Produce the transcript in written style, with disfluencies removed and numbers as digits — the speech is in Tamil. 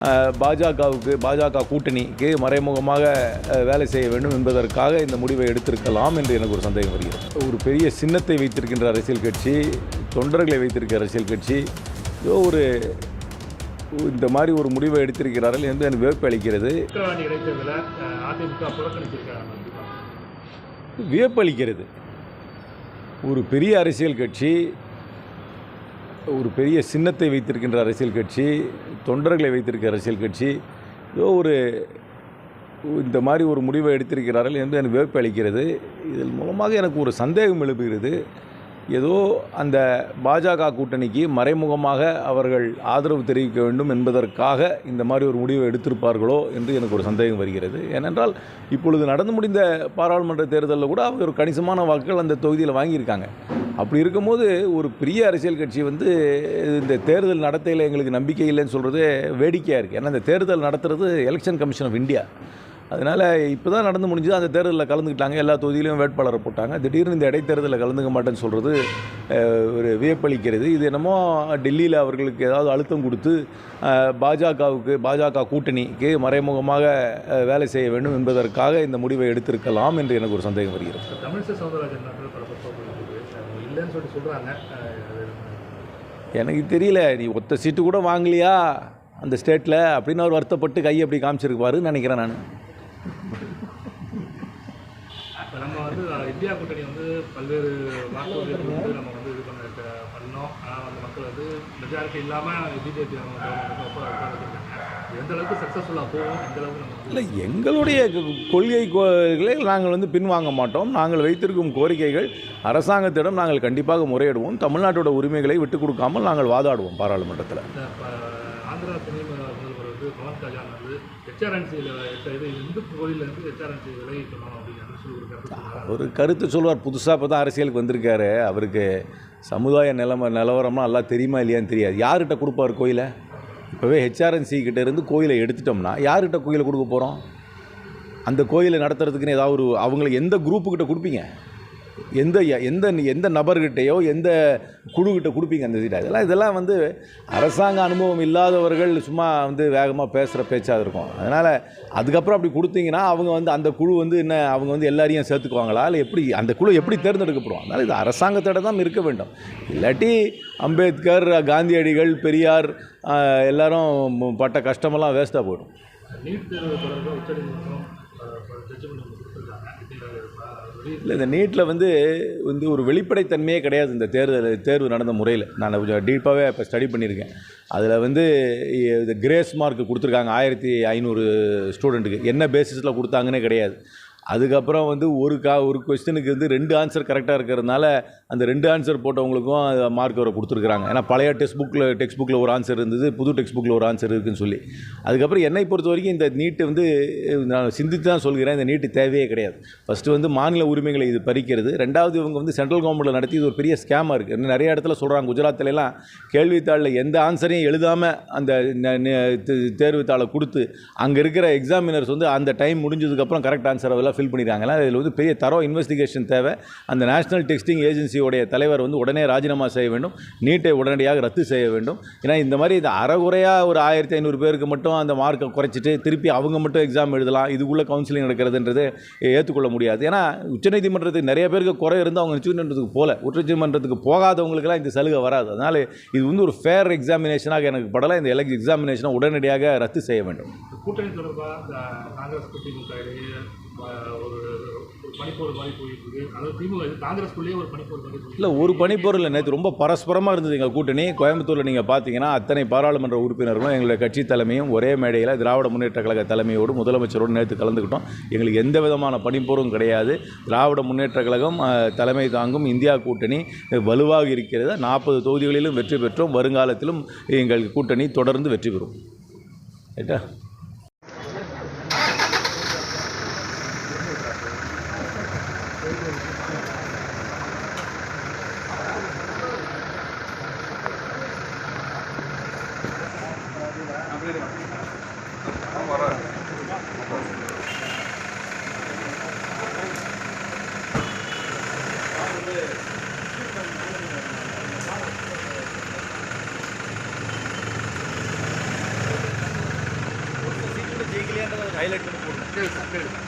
பாஜக கூட்டணிக்கு மறைமுகமாக வேலை செய்ய வேண்டும் என்பதற்காக இந்த முடிவை எடுத்திருக்கலாம் என்று எனக்கு ஒரு சந்தேகம் வருகிறது. ஒரு பெரிய சின்னத்தை வைத்திருக்கின்ற அரசியல் கட்சி, தொண்டர்களை வைத்திருக்கிற அரசியல் கட்சி இந்த மாதிரி ஒரு முடிவை எடுத்திருக்கிறார்கள் என்று எனக்கு வியப்பு அளிக்கிறது. வியப்பு அளிக்கிறது. ஒரு பெரிய அரசியல் கட்சி, ஒரு பெரிய சின்னத்தை வைத்திருக்கின்ற அரசியல் கட்சி, தொண்டர்களை வைத்திருக்கிற அரசியல் கட்சி இந்த மாதிரி ஒரு முடிவை எடுத்திருக்கிறார்கள் என்று எனக்கு வியப்பு அளிக்கிறது. இதன் மூலமாக எனக்கு ஒரு சந்தேகம் எழுப்புகிறது. ஏதோ அந்த பாஜக கூட்டணிக்கு மறைமுகமாக அவர்கள் ஆதரவு தெரிவிக்க வேண்டும் என்பதற்காக இந்த மாதிரி ஒரு முடிவை எடுத்திருப்பார்களோ என்று எனக்கு ஒரு சந்தேகம் வருகிறது. ஏனென்றால் இப்பொழுது நடந்து முடிந்த பாராளுமன்ற தேர்தலில் கூட அவங்க ஒரு கணிசமான வாக்குகள் அந்த தொகுதியில் வாங்கியிருக்காங்க. அப்படி இருக்கும்போது ஒரு பெரிய அரசியல் கட்சி இந்த தேர்தல் நடத்தையில் எங்களுக்கு நம்பிக்கை இல்லைன்னு சொல்கிறது வேடிக்கையாக இருக்குது. ஏன்னா இந்த தேர்தல் நடத்துகிறது எலெக்ஷன் கமிஷன் ஆஃப் இந்தியா. அதனால் இப்போ தான் நடந்து முடிஞ்சது. அந்த தேர்தலில் கலந்துக்கிட்டாங்க, எல்லா தொகுதியிலையும் வேட்பாளரை போட்டாங்க. திடீர்னு இந்த இடைத்தேர்தலில் கலந்துக்க மாட்டேன்னு சொல்கிறது ஒரு வியப்பளிக்கிறது. இது என்னமோ டெல்லியில் அவர்களுக்கு ஏதாவது அழுத்தம் கொடுத்து பாஜக கூட்டணிக்கு மறைமுகமாக வேலை செய்ய வேண்டும் என்பதற்காக இந்த முடிவை எடுத்திருக்கலாம் என்று எனக்கு ஒரு சந்தேகம் வருகிறது. எனக்கு தெரியல, நீ ஒத்த சீட்டு கூட வாங்கலையா அந்த ஸ்டேட்டில் அப்படின்னு அவர் வருத்தப்பட்டு கையை அப்படி காமிச்சிருப்பாருன்னு நினைக்கிறேன் நான். நம்ம இந்தியா கூட்டணி பல்வேறு வாக்குறுதிகள் நம்ம இது பண்ணோம். ஆனால் மக்கள் மெஜாரிட்டி இல்லாமல் பிஜேபி எந்த அளவுக்கு சக்ஸஸ்ஃபுல்லாக போகும், எந்த அளவுக்கு இல்லை, எங்களுடைய கொள்கைகளை நாங்கள் பின்வாங்க மாட்டோம். நாங்கள் வைத்திருக்கும் கோரிக்கைகள் அரசாங்கத்திடம் நாங்கள் கண்டிப்பாக முறையிடுவோம். தமிழ்நாட்டோட உரிமைகளை விட்டுக் கொடுக்காமல் நாங்கள் வாதாடுவோம் பாராளுமன்றத்தில். ஆந்திரா துணை முதல்வர் பவன் கல்யாண் இந்து கோயிலேருந்து ஹெச்ஆர்என்சி விலகிக்கணும் அப்படின்னு சொல்லி ஒரு கருத்து சொல்வார். புதுசாக இப்போ தான் அரசியலுக்கு வந்திருக்காரு. அவருக்கு சமுதாய நிலவரம்லாம் நல்லா தெரியுமா இல்லையான்னு தெரியாது. யார்கிட்ட கொடுப்பார் கோயிலை? இப்போவே ஹெச்ஆர்என்சி கிட்டே இருந்து கோயிலை எடுத்துட்டோம்னா யார்கிட்ட கோயிலை கொடுக்க போகிறோம்? அந்த கோயிலை நடத்துறதுக்குன்னு ஏதாவது அவங்களுக்கு எந்த குரூப்புக்கிட்ட கொடுப்பீங்க? எந்த நபர்கிட்டையோ எந்த குழுக்கிட்ட கொடுப்பீங்க அந்த சீட்டை? இதெல்லாம் அரசாங்க அனுபவம் இல்லாதவர்கள் சும்மா வேகமாக பேசுகிற பேச்சாக இருக்கும். அதனால் அதுக்கப்புறம் அப்படி கொடுத்தீங்கன்னா அவங்க அந்த குழு என்ன அவங்க எல்லாரையும் சேர்த்துக்குவாங்களா, இல்லை எப்படி அந்த குழு எப்படி தேர்ந்தெடுக்கப்படும்? அதனால் இது அரசாங்கத்தோட தான் இருக்க வேண்டும். இல்லாட்டி அம்பேத்கர், காந்தியடிகள், பெரியார் எல்லாரும் பட்ட கஷ்டமெல்லாம் வேஸ்ட்டாக போயிடும். இல்லை, இந்த நீட்டில் ஒரு வெளிப்படைத்தன்மையே கிடையாது. இந்த தேர்வு நடந்த முறையில் நான் கொஞ்சம் டீப்பாகவே இப்போ ஸ்டடி பண்ணியிருக்கேன். அதில் இந்த கிரேஸ் மார்க் கொடுத்துருக்காங்க 1500 ஸ்டூடெண்ட்டுக்கு. என்ன பேசிஸில் கொடுத்தாங்கன்னே கிடையாது. அதுக்கப்புறம் ஒரு கொஸ்டினுக்கு 2 ஆன்சர் கரெக்டாக இருக்கிறதுனால அந்த 2 ஆன்சர் போட்டவங்களுக்கும் மார்க் வர கொடுத்துருக்குறாங்க. ஏன்னா பழைய டெக்ஸ்ட் புக்கில் ஒரு ஆன்சர் இருந்தது, புது டெக்ஸ்ட் புக்கில் ஒரு ஆன்சர் இருக்குதுன்னு சொல்லி. அதுக்கப்புறம் என்னை பொறுத்த வரைக்கும் இந்த நீட்டு நான் சிந்தித்து தான் சொல்கிறேன், இந்த நீட்டு தேவையே கிடையாது. ஃபஸ்ட்டு மாநில உரிமைகளை இது பறிக்கிறது. ரெண்டாவது இவங்க சென்ட்ரல் கவர்மெண்ட்டில் நடத்தி இது ஒரு பெரிய ஸ்கேமாக இருக்குது. நிறைய இடத்துல சொல்கிறாங்க. குஜராத்திலலாம் கேள்வித்தாளில் எந்த ஆன்சரையும் எழுதாமல் அந்த தேர்வுத்தாளை கொடுத்து அங்கே இருக்கிற எக்ஸாமினர்ஸ் அந்த டைம் முடிஞ்சதுக்கப்புறம் கரெக்ட் ஆன்சரை ஃபில் பண்ணியிருக்காங்களா. இதில் பெரிய தரோ இன்வெஸ்டிகேஷன் தேவை. அந்த நேஷனல் டெஸ்டிங் ஏஜென்சியோடைய தலைவர் உடனே ராஜினாமா செய்ய வேண்டும். நீட்டை உடனடியாக ரத்து செய்ய வேண்டும். ஏன்னா இந்த மாதிரி இந்த அறகுறையாக ஒரு 1500 பேருக்கு மட்டும் அந்த மார்க்கை குறைச்சிட்டு திருப்பி அவங்க மட்டும் எக்ஸாம் எழுதலாம், இதுக்குள்ளே கவுன்சிலிங் நடக்கிறதுன்றது ஏற்றுக்கொள்ள முடியாது. ஏன்னா உச்சநீதிமன்றத்துக்கு நிறைய பேருக்கு குறை இருந்து அவங்க உச்சநீதிமன்றத்துக்கு போகாதவங்களுக்கெல்லாம் இந்த சலுகை வராது. அதனால் இது ஒரு ஃபேர் எக்ஸாமினேஷனாக எனக்கு படலை. இந்த எக்ஸாமினேஷனை உடனடியாக ரத்து செய்ய வேண்டும். கூட்டணி தொடர்பாக காங்கிரஸ் ஒரு பனிப்போர் மாதிரி போயிருக்கு. அதாவது திமுக காங்கிரஸ்குள்ளேயே ஒரு பனிப்போர் மாதிரி இல்லை, ஒரு பனிப்போர் இல்லை. நேற்று ரொம்ப பரஸ்பரமாக இருந்தது எங்கள் கூட்டணி. கோயம்புத்தூரில் நீங்கள் பார்த்தீங்கன்னா அத்தனை பாராளுமன்ற உறுப்பினர்களும் எங்களுடைய கட்சி தலைமையும் ஒரே மேடையில் திராவிட முன்னேற்ற கழக தலைமையோடு முதலமைச்சரோடு நேற்று கலந்துக்கிட்டோம். எங்களுக்கு எந்த விதமான பனிப்போரும் கிடையாது. திராவிட முன்னேற்ற கழகம் தலைமை தாங்கும் இந்தியா கூட்டணி வலுவாக இருக்கிறது. 40 தொகுதிகளிலும் வெற்றி பெற்றோம். வருங்காலத்திலும் எங்கள் கூட்டணி தொடர்ந்து வெற்றி பெறும். ரைட்டா? ஹைலைட் பண்ணி போடுங்க. சரி சார், சரி சார்.